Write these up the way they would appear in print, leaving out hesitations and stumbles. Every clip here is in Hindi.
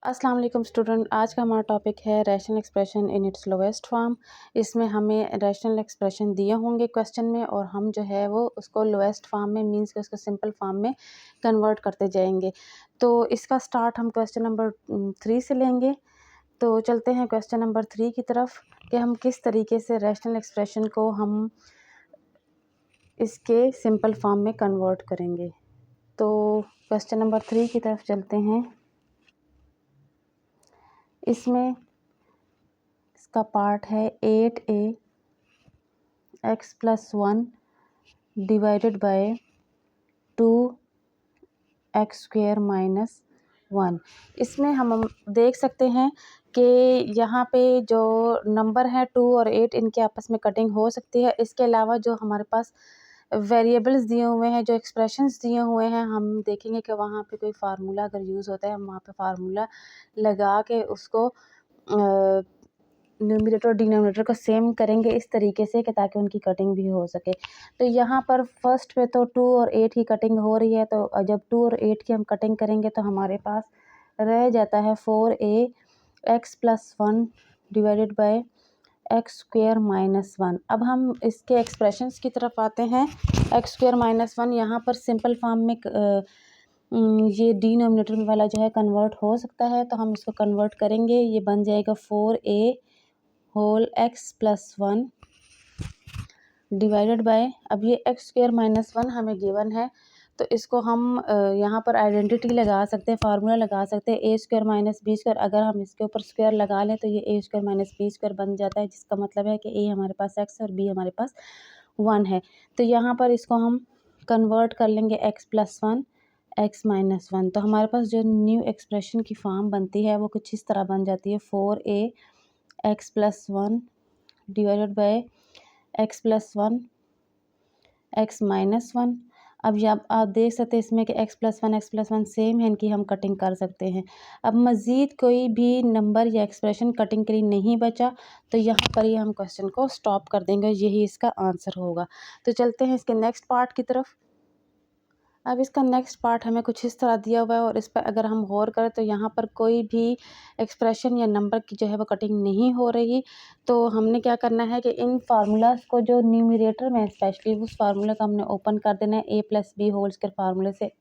अस्सलाम वालेकुम स्टूडेंट। आज का हमारा टॉपिक है rational expression in its lowest form. इसमें हमें रैशनल एक्सप्रेशन दिए होंगे क्वेश्चन में और हम जो है वो उसको लोएस्ट फॉर्म में मींस कि उसको सिंपल फॉर्म में कन्वर्ट करते जाएंगे। तो इसका स्टार्ट हम क्वेश्चन नंबर 3 से लेंगे। तो चलते हैं क्वेश्चन नंबर 3 की तरफ कि हम किस तरीके से रैशनल एक्सप्रेशन को हम इसके सिंपल फॉर्म में कन्वर्ट करेंगे। तो क्वेश्चन नंबर 3 की तरफ चलते हैं। इसमें इसका पार्ट है 8a x + 1 divided by 2x² - 1। इसमें हम देख सकते हैं कि यहाँ पे जो नंबर है 2 और 8 इनके आपस में कटिंग हो सकती है। इसके अलावा जो हमारे पास वेरिएबल्स दिए हुए हैं, जो एक्सप्रेशंस दिए हुए हैं, हम देखेंगे कि वहाँ पे कोई फार्मूला अगर यूज़ होता है हम वहाँ पे फार्मूला लगा के उसको न्यूमरेटर और डिनोमिनेटर को सेम करेंगे इस तरीके से कि ताकि उनकी कटिंग भी हो सके। तो यहाँ पर फर्स्ट पे तो 2 और 8 की कटिंग हो रही है, तो जब 2 और 8 की हम कटिंग करेंगे तो हमारे पास रह जाता है 4a x + 1 divided by x² - 1। अब हम इसके एक्सप्रेशंस की तरफ आते हैं। x² - 1 यहाँ पर सिंपल फॉर्म में ये डिनोमिनेटर वाला जो है कन्वर्ट हो सकता है, तो हम इसको कन्वर्ट करेंगे। ये बन जाएगा 4a whole x + 1 divided by, अब ये x² - 1 हमें गिवन है, तो इसको हम यहाँ पर आइडेंटिटी लगा सकते हैं, फार्मूला लगा सकते हैं a² - b²। अगर हम इसके ऊपर स्क्वायर लगा लें तो ये a² - b² बन जाता है, जिसका मतलब है कि a हमारे पास x है और b हमारे पास 1 है। तो यहाँ पर इसको हम कन्वर्ट कर लेंगे x + 1 x - 1। तो हमारे पास जो न्यू एक्सप्रेशन की फॉर्म बनती है वो कुछ इस तरह बन जाती है 4a x + 1 divided by x + 1 x - 1। अब जब आप देख सकते हैं इसमें कि x + 1 सेम है, इनकी हम कटिंग कर सकते हैं। अब मज़ीद कोई भी नंबर या एक्सप्रेशन कटिंग के लिए नहीं बचा, तो यहाँ पर ही हम क्वेश्चन को स्टॉप कर देंगे, यही इसका आंसर होगा। तो चलते हैं इसके नेक्स्ट पार्ट की तरफ। अब इसका नेक्स्ट पार्ट हमें कुछ इस तरह दिया हुआ है और इस पर अगर हम गौर करें तो यहाँ पर कोई भी एक्सप्रेशन या नंबर की जो है वो कटिंग नहीं हो रही। तो हमने क्या करना है कि इन फार्मूलाज को जो न्यूमरेटर में स्पेशली उस फार्मूले को हमने ओपन कर देना है a + b होल स्क्वायर फार्मूले से।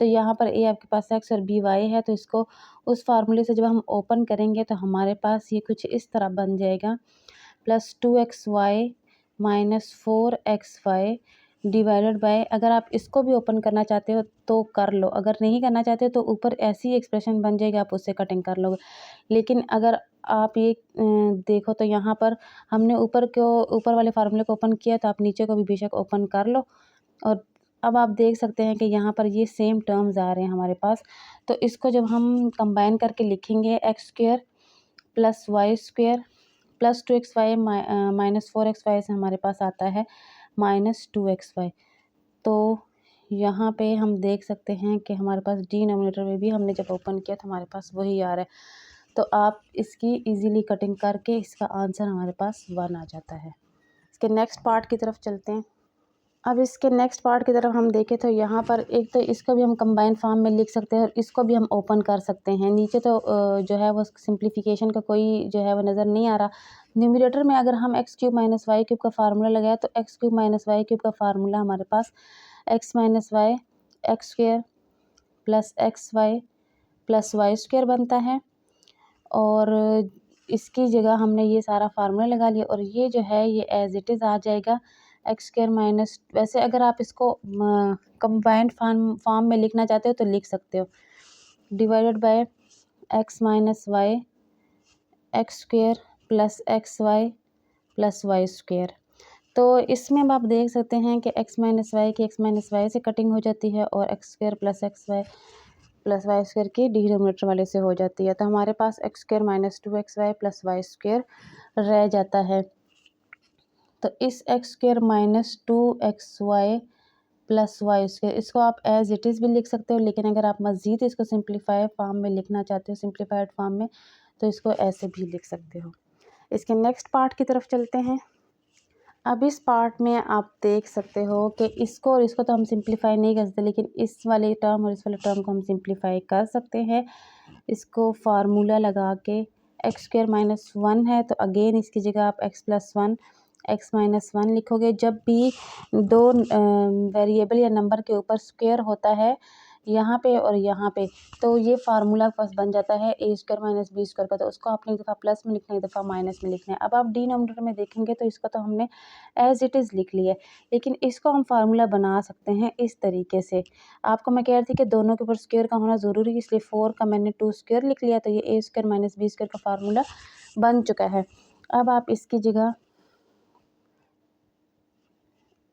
तो यहाँ पर a आपके पास x और b y है, तो इसको उस फार्मूले से जब हम ओपन करेंगे तो हमारे पास ये कुछ इस तरह बन जाएगा +2xy - 4xy डिवाइडेड बाय, अगर आप इसको भी ओपन करना चाहते हो तो कर लो, अगर नहीं करना चाहते हो तो ऊपर ऐसी एक्सप्रेशन बन जाएगी, आप उससे कटिंग कर लोगे। लेकिन अगर आप ये देखो तो यहाँ पर हमने ऊपर वाले फार्मूले को ओपन किया, तो आप नीचे को भी बेशक ओपन कर लो। और अब आप देख सकते हैं कि यहाँ पर ये सेम टर्म्स आ रहे हैं हमारे पास। तो इसको जब हम कंबाइन करके लिखेंगे x² + y² + 2xy - 4xy से हमारे पास आता है -2xy। तो यहाँ पे हम देख सकते हैं कि हमारे पास डिनोमिनेटर में भी हमने जब ओपन किया तो हमारे पास वही आ रहा है। तो आप इसकी इजीली कटिंग करके इसका आंसर हमारे पास 1 आ जाता है। इसके नेक्स्ट पार्ट की तरफ चलते हैं। अब इसके नेक्स्ट पार्ट की तरफ हम देखें तो यहाँ पर एक तो इसको भी हम कंबाइन फॉर्म में लिख सकते हैं और इसको भी हम ओपन कर सकते हैं। नीचे तो जो है वो सिंप्लीफिकेशन का कोई जो है वो नज़र नहीं आ रहा। न्यूमरेटर में अगर हम x³ - y³ का फार्मूला लगाए तो x³ - y³ का फार्मूला हमारे पास x - y x² + xy + y² बनता है। और इसकी जगह हमने ये सारा फार्मूला लगा लिया और ये जो है ये एज इट इज़ आ जाएगा x² - वैसे अगर आप इसको कंबाइंड फॉर्म में लिखना चाहते हो तो लिख सकते हो, divided by x - y x² + xy + y²। तो इसमें अब आप देख सकते हैं कि x - y की x - y से कटिंग हो जाती है और x² + xy + y² की डिनोमिनेटर वाले से हो जाती है। तो हमारे पास x² - 2xy + y² रह जाता है। तो इस x² - 2xy + y² इसको आप एज इट इज़ भी लिख सकते हो, लेकिन अगर आप मज़ीद इसको सिंप्लीफाई फॉर्म में लिखना चाहते हो, सिंप्लीफाइड फॉर्म में, तो इसको ऐसे भी लिख सकते हो। इसके नेक्स्ट पार्ट की तरफ चलते हैं। अब इस पार्ट में आप देख सकते हो कि इसको और इसको तो हम सिंप्लीफाई नहीं कर सकते, लेकिन इस वाले टर्म और इस वाले टर्म को हम सिंप्लीफाई कर सकते हैं। इसको फार्मूला लगा के एक्स स्क्वायर माइनस 1 है तो अगेन इसकी जगह आप एक्स प्लस 1 एक्स माइनस 1 लिखोगे। जब भी दो वेरिएबल या नंबर के ऊपर स्क्वायर होता है यहाँ पे और यहाँ पे, तो ये फार्मूला फर्स्ट बन जाता है ए स्क्वायर माइनस बी स्क्वायर का। तो उसको आपने एक दफ़ा प्लस में लिखना है, एक दफ़ा माइनस में लिखना है। अब आप डिनोमिनेटर में देखेंगे तो इसका तो हमने एज इट इज़ लिख लिया है, लेकिन इसको हम फार्मूला बना सकते हैं इस तरीके से। आपको मैं कह रही थी कि दोनों के ऊपर स्क्वायर का होना ज़रूरी है, इसलिए 4 का मैंने 2 स्क्वायर लिख लिया, तो ये ए स्क्वायर माइनस बी स्क्वायर का फार्मूला बन चुका है। अब आप इसकी जगह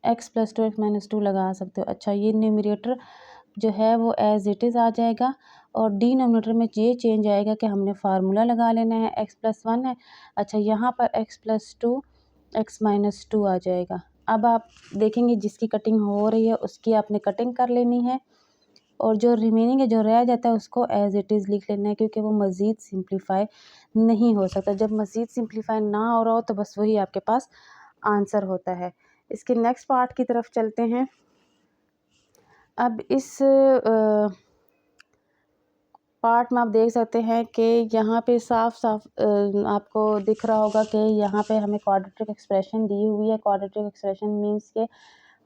एक्स प्लस 2 एक्स माइनस 2 लगा सकते हो। अच्छा, ये न्यूमरेटर जो है वो एज इट इज़ आ जाएगा और डिनोमिनेटर में ये चेंज आएगा कि हमने फार्मूला लगा लेना है। एक्स प्लस 1 है, अच्छा यहाँ पर एक्स प्लस 2 एक्स माइनस 2 आ जाएगा। अब आप देखेंगे जिसकी कटिंग हो रही है उसकी आपने कटिंग कर लेनी है और जो रिमेनिंग है, जो रह जाता है, उसको एज इट इज़ लिख लेना है, क्योंकि वो मज़ीद सिंप्लीफाई नहीं हो सकता। जब मज़ीद सिंप्लीफाई ना हो रहा हो तो बस वही आपके पास आंसर होता है। इसके नेक्स्ट पार्ट की तरफ चलते हैं। अब इस पार्ट में आप देख सकते हैं कि यहाँ पे साफ साफ आपको दिख रहा होगा कि यहाँ पे हमें क्वाड्रेटिक एक्सप्रेशन दी हुई है। क्वाड्रेटिक एक्सप्रेशन मींस के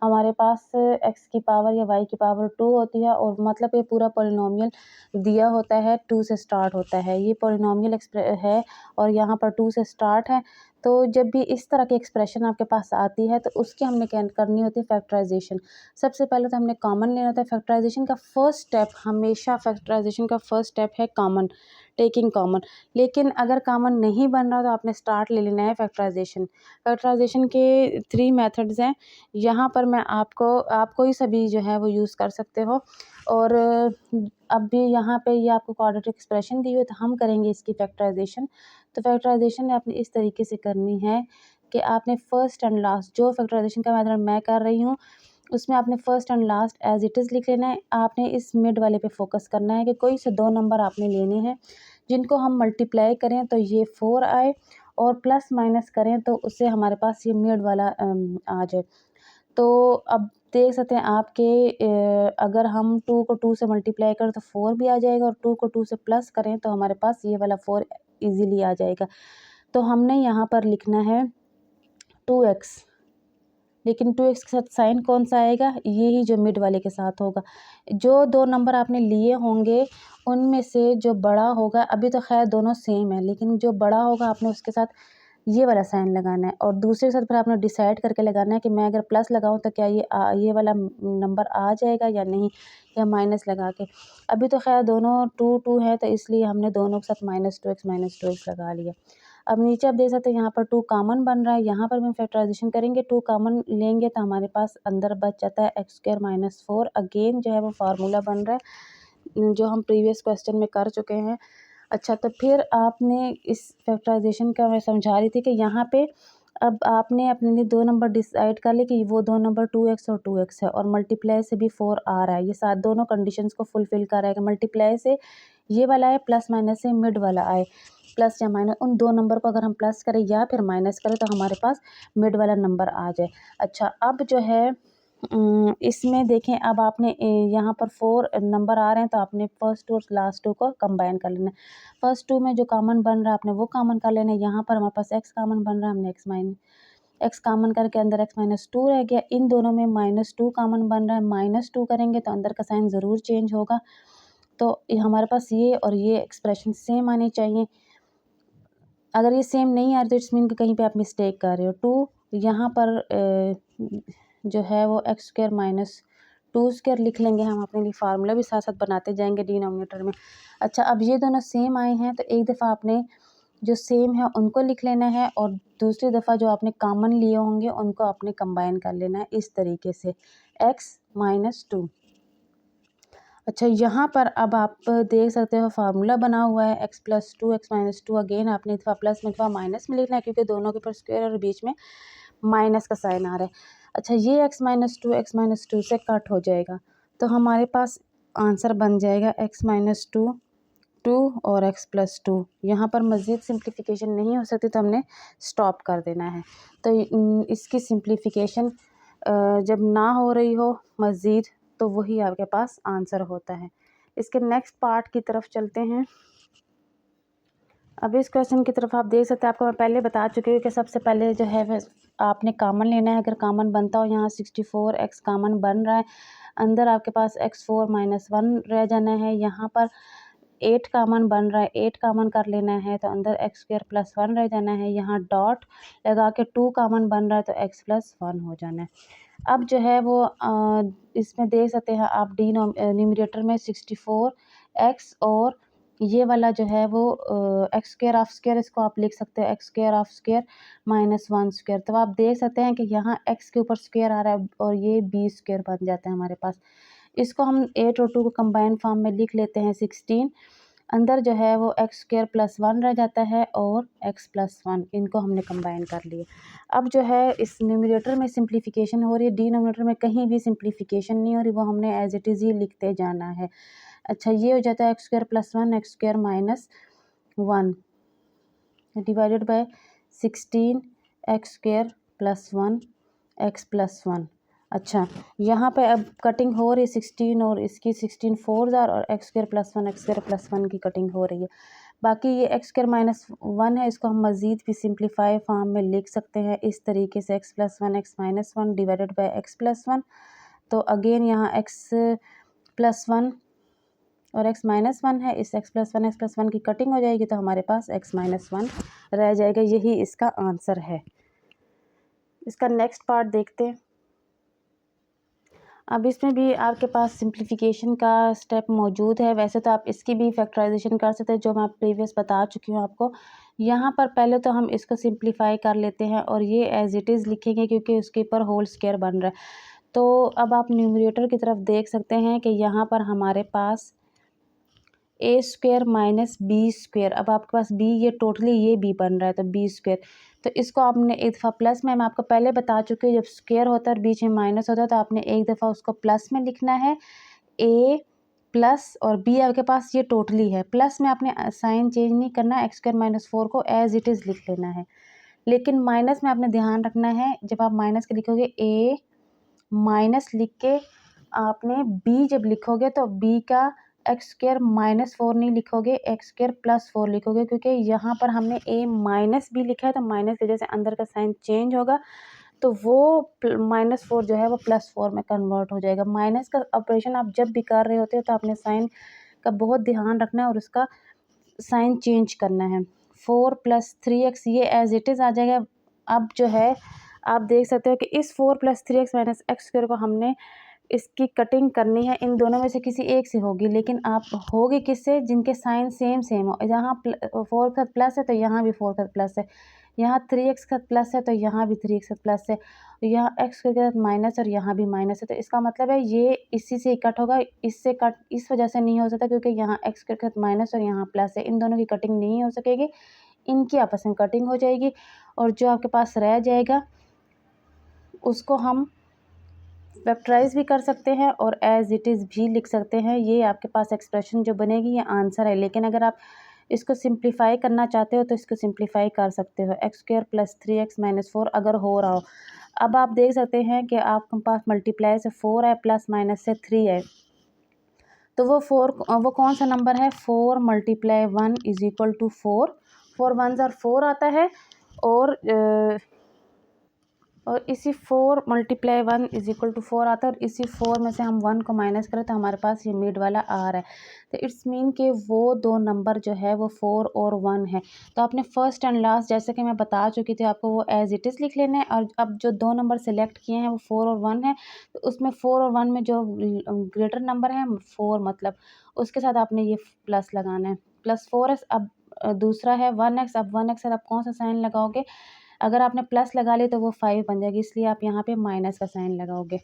हमारे पास x की पावर या y की पावर 2 होती है और मतलब ये पूरा पॉलिनॉमियल दिया होता है, 2 से स्टार्ट होता है। ये पॉलिनॉमियल है और यहाँ पर 2 से स्टार्ट है। तो जब भी इस तरह की एक्सप्रेशन आपके पास आती है तो उसकी हमने क्या करनी होती है, फैक्टराइजेशन। सबसे पहले तो हमने कॉमन लेना होता है। फैक्टराइजेशन का फर्स्ट स्टेप हमेशा, फैक्टराइजेशन का फर्स्ट स्टेप है कॉमन, टेकिंग कॉमन। लेकिन अगर कॉमन नहीं बन रहा तो आपने स्टार्ट ले लेना है फैक्टराइजेशन। फैक्टराइजेशन के 3 मेथड्स हैं। यहाँ पर मैं आप कोई सभी जो है वो यूज़ कर सकते हो। और अब भी यहाँ पे ये आपको क्वाड्रेटिक एक्सप्रेशन दी हुई है तो हम करेंगे इसकी फैक्टराइजेशन। तो फैक्टराइजेशन आपने इस तरीके से करनी है कि आपने फर्स्ट एंड लास्ट, जो फैक्टराइजेशन का मेथड मैं कर रही हूँ उसमें आपने first and last as it is लिख लेना है। आपने इस मिड वाले पे फोकस करना है कि कोई से 2 नंबर आपने लेने हैं जिनको हम मल्टीप्लाई करें तो ये 4 आए और प्लस माइनस करें तो उससे हमारे पास ये मिड वाला आ जाए। तो अब देख सकते हैं आपके अगर हम 2 को 2 से मल्टीप्लाई करें तो 4 भी आ जाएगा और 2 को 2 से प्लस करें तो हमारे पास ये वाला 4 इजीली आ जाएगा। तो हमने यहाँ पर लिखना है 2x, लेकिन 2x के साथ साइन कौन सा आएगा, ये ही जो मिड वाले के साथ होगा। जो 2 नंबर आपने लिए होंगे उनमें से जो बड़ा होगा, अभी तो खैर दोनों सेम है, लेकिन जो बड़ा होगा आपने उसके साथ ये वाला साइन लगाना है और दूसरे के साथ फिर आपने डिसाइड करके लगाना है कि मैं अगर प्लस लगाऊं तो क्या ये वाला नंबर आ जाएगा या नहीं, या माइनस लगा के। अभी तो खैर दोनों 2 2 है तो इसलिए हमने दोनों के साथ -2x लगा लिया। अब नीचे आप देख सकते हैं यहाँ पर 2 कॉमन बन रहा है। यहाँ पर हम फैक्टराइजेशन करेंगे, 2 कॉमन लेंगे तो हमारे पास अंदर बच जाता है एक्स स्क्वायर माइनस 4। अगेन जो है वो फार्मूला बन रहा है जो हम प्रीवियस क्वेश्चन में कर चुके हैं। अच्छा, तो फिर आपने इस फैक्टराइजेशन का मैं समझा रही थी कि यहाँ पे अब आपने अपने लिए 2 नंबर डिसाइड कर ले कि वो 2 नंबर 2x और 2x है और मल्टीप्लाई से भी 4 आ रहा है। ये साथ दोनों कंडीशंस को फुलफिल कर रहा है कि मल्टीप्लाई से ये वाला है, प्लस माइनस से मिड वाला आए। प्लस या माइनस, उन 2 नंबर को अगर हम प्लस करें या फिर माइनस करें तो हमारे पास मिड वाला नंबर आ जाए। अच्छा, अब जो है इसमें देखें, अब आपने यहाँ पर 4 नंबर आ रहे हैं तो आपने फर्स्ट 2 और लास्ट 2 को कंबाइन कर लेना है। फर्स्ट 2 में जो कॉमन बन रहा है आपने वो कॉमन कर लेना है। यहाँ पर हमारे पास x कॉमन बन रहा है, हमने x कॉमन करके अंदर x माइनस 2 रह गया। इन दोनों में -2 कॉमन बन रहा है, -2 करेंगे तो अंदर का साइन ज़रूर चेंज होगा। तो हमारे पास ये और ये एक्सप्रेशन सेम आनी चाहिए। अगर ये सेम नहीं आ रही तो इट्स मीन कि कहीं पे आप मिस्टेक कर रहे हो। 2 यहाँ पर जो है वो एक्स स्क्वायर माइनस 2 स्क्वायर लिख लेंगे हम, अपने लिए फार्मूला भी साथ साथ बनाते जाएंगे डिनोमिनेटर में। अच्छा, अब ये दोनों सेम आए हैं तो एक दफ़ा आपने जो सेम है उनको लिख लेना है और दूसरी दफ़ा जो आपने कॉमन लिए होंगे उनको आपने कंबाइन कर लेना है इस तरीके से, x माइनस 2। अच्छा, यहाँ पर अब आप देख सकते हो फार्मूला बना हुआ है x plus 2 x minus 2। Again आपने दफ़ा प्लस में दफ़ा माइनस में लिखना है क्योंकि दोनों के ऊपर स्क्वायर और बीच में माइनस का साइन आ रहा है। अच्छा, ये x माइनस 2 एक्स माइनस 2 से कट हो जाएगा तो हमारे पास आंसर बन जाएगा x माइनस 2 2 और x प्लस 2। यहाँ पर मज़ीद सिंप्लीफिकेशन नहीं हो सकती तो हमने स्टॉप कर देना है। तो इसकी सिंप्लीफिकेशन जब ना हो रही हो मज़ीद तो वही आपके पास आंसर होता है। इसके नेक्स्ट पार्ट की तरफ चलते हैं। अब इस क्वेश्चन की तरफ आप देख सकते हैं, आपको मैं पहले बता चुकी हूँ कि सबसे पहले जो है वह आपने कॉमन लेना है। अगर कॉमन बनता हो, यहाँ 64x कॉमन बन रहा है, अंदर आपके पास x4 - 1 रह जाना है। यहाँ पर 8 कॉमन बन रहा है, 8 कॉमन कर लेना है तो अंदर x² + 1 रह जाना है। यहाँ डॉट लगा के 2 कॉमन बन रहा है तो x + 1 हो जाना है। अब जो है वो इसमें देख सकते हैं आप न्यूमरेटर में 64x और ये वाला जो है वो x² ऑफ स्क्वायर, इसको आप लिख सकते हैं x² ऑफ स्क्वायर -1 स्क्वायर। तो आप देख सकते हैं कि यहाँ x के ऊपर स्क्वायर आ रहा है और ये b² बन जाता है हमारे पास। इसको हम 8 और 2 को कंबाइन फॉर्म में लिख लेते हैं 16। अंदर जो है वो x² + 1 रह जाता है और x + 1, इनको हमने कंबाइन कर लिया। अब जो है इस न्यूमरेटर में सिंप्लीफिकेशन हो रही है, डिनोमिनेटर में कहीं भी सिंप्लीफिकेशन नहीं हो रही, वो हमने एज इट इज़ ही लिखते जाना है। अच्छा, ये हो जाता है x² + 1 x² - 1 divided by 16 x² + 1 x + 1। अच्छा, यहाँ पे अब कटिंग हो रही है 16 और इसकी 16 4 ज़ार और x² + 1 x² + 1 की कटिंग हो रही है। बाकी ये x² - 1 है, इसको हम मज़ीद भी सिंप्लीफाई फॉर्म में लिख सकते हैं इस तरीके से x + 1 x - 1 divided by x + 1। तो अगेन यहाँ x + 1 और x - 1 है, इस x + 1 x + 1 की कटिंग हो जाएगी तो हमारे पास x - 1 रह जाएगा। यही इसका आंसर है। इसका नेक्स्ट पार्ट देखते हैं। अब इसमें भी आपके पास सिंप्लीफिकेशन का स्टेप मौजूद है। वैसे तो आप इसकी भी फैक्टराइजेशन कर सकते हैं, जो मैं प्रीवियस बता चुकी हूँ आपको। यहाँ पर पहले तो हम इसको सिंप्लीफाई कर लेते हैं और ये एज इट इज़ लिखेंगे क्योंकि उसके ऊपर होल स्क्वायर बन रहा है। तो अब आप न्यूमरेटर की तरफ देख सकते हैं कि यहाँ पर हमारे पास a² - b²। अब आपके पास b, ये टोटली ये b बन रहा है तो b²। तो इसको आपने एक दफ़ा प्लस में, मैं आपको पहले बता चुकी हूँ, जब स्क्वायर होता है और बीच में माइनस होता है तो आपने एक दफ़ा उसको प्लस में लिखना है। a प्लस और b आपके पास ये टोटली है, प्लस में आपने साइन चेंज नहीं करना, x² - 4 को एज इट इज़ लिख लेना है। लेकिन माइनस में आपने ध्यान रखना है, जब आप माइनस के लिखोगे a माइनस लिख के आपने b जब लिखोगे तो b का x² - 4 नहीं लिखोगे, x² + 4 लिखोगे, क्योंकि यहाँ पर हमने a माइनस b लिखा है तो माइनस की वजह से अंदर का साइन चेंज होगा तो वो -4 जो है वो +4 में कन्वर्ट हो जाएगा। माइनस का ऑपरेशन आप जब भी कर रहे होते हो तो आपने साइन का बहुत ध्यान रखना है और उसका साइन चेंज करना है। 4 + 3x ये एज इट इज़ आ जाएगा। अब जो है आप देख सकते हो कि इस 4 + 3x - x² को हमने इसकी कटिंग करनी है, इन दोनों में से किसी एक से होगी, लेकिन आप होगी किससे, जिनके साइन सेम सेम हो। यहाँ 4 के साथ प्लस है तो यहाँ भी 4 के साथ प्लस है, यहाँ 3x के साथ प्लस है तो यहाँ भी 3x के साथ प्लस है, यहाँ x के साथ माइनस और यहाँ भी माइनस है। तो इसका मतलब है ये इसी से कट होगा, इससे कट इस वजह से नहीं हो सकता क्योंकि यहाँ x के साथ माइनस और यहाँ प्लस है, इन दोनों की कटिंग नहीं हो सकेगी, इनकी आपस में कटिंग हो जाएगी और जो आपके पास रह जाएगा उसको हम फैक्टराइज भी कर सकते हैं और एज इट इज़ भी लिख सकते हैं। ये आपके पास एक्सप्रेशन जो बनेगी ये आंसर है। लेकिन अगर आप इसको सिंप्लीफाई करना चाहते हो तो इसको सिंप्लीफाई कर सकते हो, x² + 3x - 4 अगर हो रहा हो। अब आप देख सकते हैं कि आपके पास मल्टीप्लाई से 4 है, प्लस माइनस से 3 है, तो वो कौन सा नंबर है, 4 × 1 = 4। 4 1 ज़ार 4 आता है और इसी 4 × 1 = 4 आता है और इसी 4 में से हम 1 को माइनस करें तो हमारे पास ये मिड वाला आ रहा है। तो इट्स मीन कि वो दो नंबर जो है वो 4 और 1 है। तो आपने फर्स्ट एंड लास्ट, जैसे कि मैं बता चुकी थी आपको, वो एज इट इज़ लिख लेना है। और अब जो दो नंबर सेलेक्ट किए हैं वो 4 और 1 है, तो उसमें 4 और 1 में जो ग्रेटर नंबर है 4, मतलब उसके साथ आपने ये प्लस लगाना है, +4x। अब दूसरा है 1x, अब 1x से आप कौन सा साइन लगाओगे, अगर आपने प्लस लगा लिया तो वो 5 बन जाएगी, इसलिए आप यहाँ पे माइनस का साइन लगाओगे।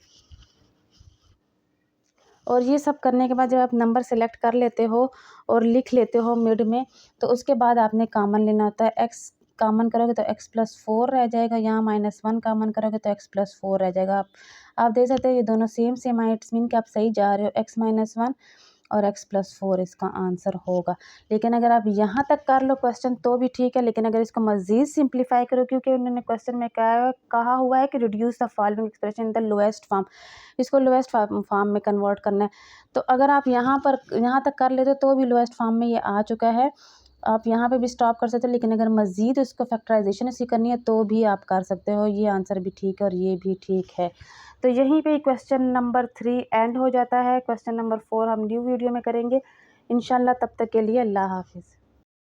और ये सब करने के बाद जब आप नंबर सेलेक्ट कर लेते हो और लिख लेते हो मिड में, तो उसके बाद आपने कॉमन लेना होता है। x कॉमन करोगे तो x + 4 रह जाएगा, यहाँ -1 कॉमन करोगे तो x + 4 रह जाएगा। आप देख सकते हो ये दोनों सेम सेम है, इट्स मीन कि आप सही जा रहे हो, x - 1 और x + 4 इसका आंसर होगा। लेकिन अगर आप यहाँ तक कर लो क्वेश्चन तो भी ठीक है, लेकिन अगर इसको मज़ीद सिंप्लीफाई करो, क्योंकि उन्होंने क्वेश्चन में कहा हुआ है कि reduce the following expression in the lowest form, इसको लोएस्ट फॉर्म में कन्वर्ट करना है। तो अगर आप यहाँ तक कर लेते हो तो भी लोएस्ट फॉर्म में ये आ चुका है। आप यहाँ पे भी स्टॉप कर सकते हो, लेकिन अगर मज़ीद इसको फैक्टराइजेशन इसकी करनी है तो भी आप कर सकते हो। ये आंसर भी ठीक है और ये भी ठीक है। तो यहीं पे क्वेश्चन नंबर 3 एंड हो जाता है। क्वेश्चन नंबर 4 हम न्यू वीडियो में करेंगे इंशाल्लाह। तब तक के लिए अल्लाह हाफ़िज़।